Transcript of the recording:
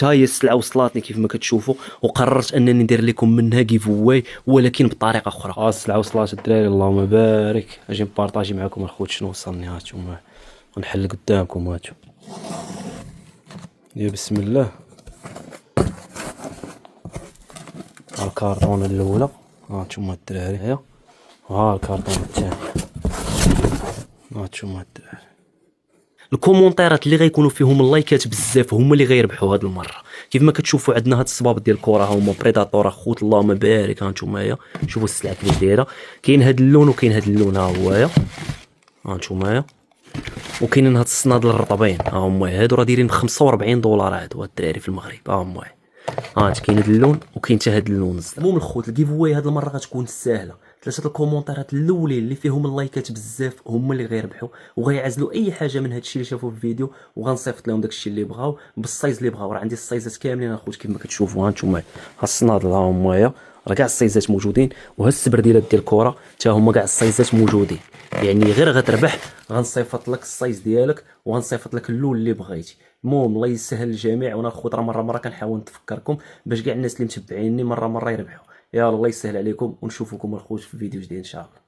الخوت ها هي السلعه وصلاتني كيف ما كتشوفوا، وقررت انني ندير لكم منها جيف واي ولكن بطريقه اخرى. السلعه وصلات الدراري اللهم بارك. اجي نبارطاجي معكم الخوت شنو وصلني. هانتوما ونحل قدامكم هاتو. يا بسم الله. الكارطونه الاولى هانتوما الدراري هي، وها الكارطونه الثانيه هانتوما الدراري. الكومونتيرات اللي غيكونوا فيهم اللايكات بزاف هما اللي غيربحوا هاد المره. كيف ما كتشوفوا عندنا هاد الصباب ديال الكره هما بريداتور اخوت اللهم بارك. هانتوما هي شوفوا السلعه كيف دايره، كاين هاد اللون وكاين هاد اللون. ها هو هانتوما هي، وكاينين هاد الصنادل الرطبين ها هما. هادو راه دايرين ب 45 دولار هادو الدراري في المغرب. ها هما هانت كاين هاد اللون وكاين حتى هاد اللون الزرق. المهم الخوت الجيف واي هاد المره غتكون ساهله. 3 الكومونتيرات الاولين اللي فيهم اللايكات بزاف هما اللي غيربحوا، وغيعزلوا اي حاجه من هادشي اللي شافوه في الفيديو، وغنصيفط لهم داكشي اللي بغاو بالسايز اللي بغاو. راه عندي السايزات كاملين اخوت كيف ما كتشوفوا. ها نتوما ها الصنادل ها هما هي، راه كاع السايزات موجودين، وها السبرديلات ديال الكره حتى هما كاع السايزات موجودين. يعني غير غتربح غنصيفط لك السايز ديالك وغنصيفط لك اللون اللي بغيتي. المهم الله يسهل الجميع. وانا الخوت راه مره كنحاول نتفكركم باش كاع الناس اللي متبعيني مره يربحوا. يا الله يسهل عليكم، ونشوفكم الخوت في فيديو جديد ان شاء الله.